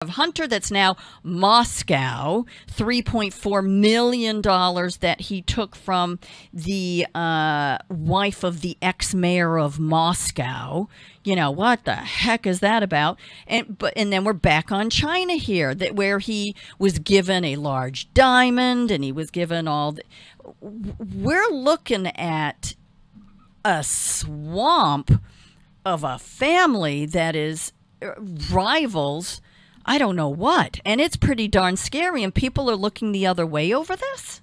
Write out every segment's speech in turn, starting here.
of Hunter, that's now Moscow, $3.4 million that he took from the wife of the ex-mayor of Moscow. You know, what the heck is that about? And then we're back on China here, where he was given a large diamond and he was given all the, we're looking at a swamp of a family that is rivals I don't know what, and it's pretty darn scary, and people are looking the other way over this.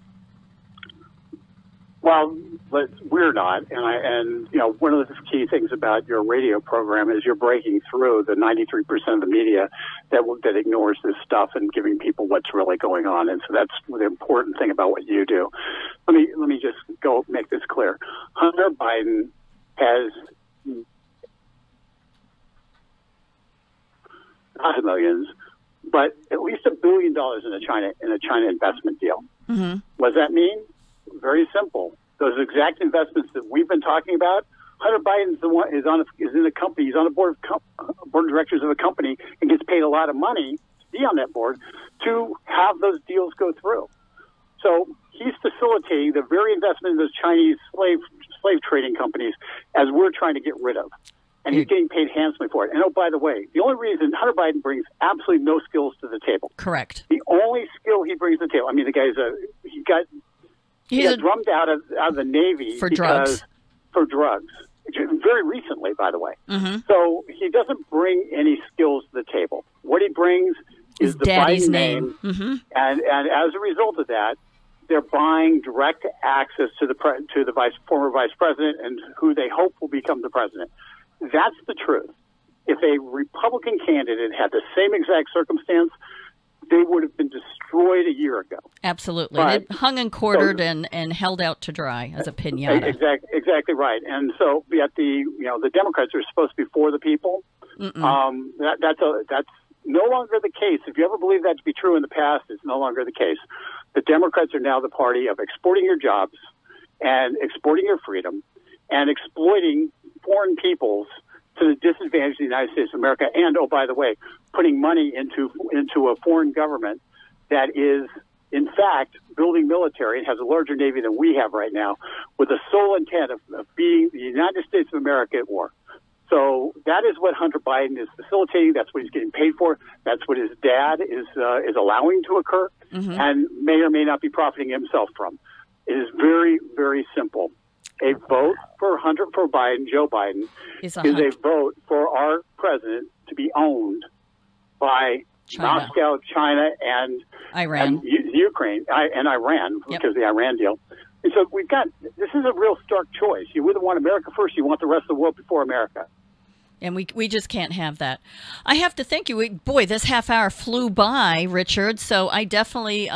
Well, but we're not, and you know, one of the key things about your radio program is you're breaking through the 93% of the media that ignores this stuff and giving people what's really going on, and so that's the important thing about what you do. Let me just go make this clear. Hunter Biden has not millions, but at least $1 billion in a China investment deal. Mm-hmm. What does that mean? Very simple. Those exact investments that we've been talking about. Hunter Biden's the one is in a company. He's on the board of directors of a company and gets paid a lot of money to be on that board to have those deals go through. So he's facilitating the very investment in those Chinese slave trading companies as we're trying to get rid of. And he's getting paid handsomely for it. And oh, by the way, the only reason Hunter Biden brings absolutely no skills to the table. Correct. The only skill he brings to the table. I mean, the guy's he got drummed out of the Navy for drugs. For drugs, very recently, by the way. Mm-hmm. So he doesn't bring any skills to the table. What he brings is the daddy's Biden name. Mm-hmm. And as a result of that, they're buying direct access to the former vice president and who they hope will become the president. That's the truth. If a Republican candidate had the same exact circumstance, they would have been destroyed a year ago. Absolutely. It hung and quartered and held out to dry as a piñata. Exactly right. And so yet the Democrats are supposed to be for the people. That's no longer the case. If you ever believed that to be true in the past, it's no longer the case. The Democrats are now the party of exporting your jobs and exporting your freedom and exploiting foreign peoples to the disadvantage of the United States of America, and oh, by the way, putting money into a foreign government that is, in fact, building military and has a larger navy than we have right now, with the sole intent of beating the United States of America at war. So that is what Hunter Biden is facilitating. That's what he's getting paid for. That's what his dad is allowing to occur, and may or may not be profiting himself from. It is very, very simple. A vote for Joe Biden, is a vote for our president to be owned by China. Moscow, China, and Iran, and Ukraine, and Iran, because of the Iran deal. And so this is a real stark choice. You either want America first, you want the rest of the world before America. And we just can't have that. I have to thank you. Boy, this half hour flew by, Richard. So I definitely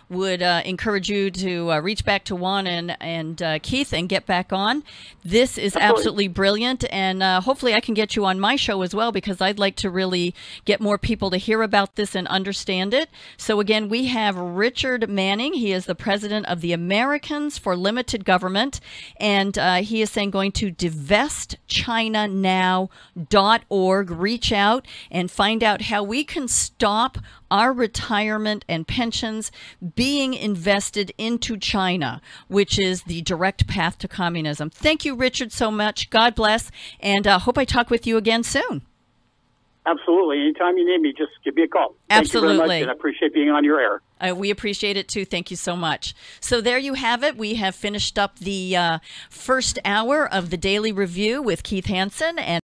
would encourage you to reach back to Juan and Keith and get back on. This is absolutely brilliant. And hopefully I can get you on my show as well, because I'd like to really get more people to hear about this and understand it. So again, we have Richard Manning. He is the president of the Americans for Limited Government. And he is saying going to divestchinanow.org. Reach out and find out how we can stop our retirement and pensions being invested into China, which is the direct path to communism. Thank you, Richard, so much. God bless, and hope I talk with you again soon. Absolutely. Anytime you need me, just give me a call. Absolutely. Thank you very much, and I appreciate being on your air. We appreciate it, too. Thank you so much. So there you have it. We have finished up the first hour of the Daily Review with Keith Hansen. And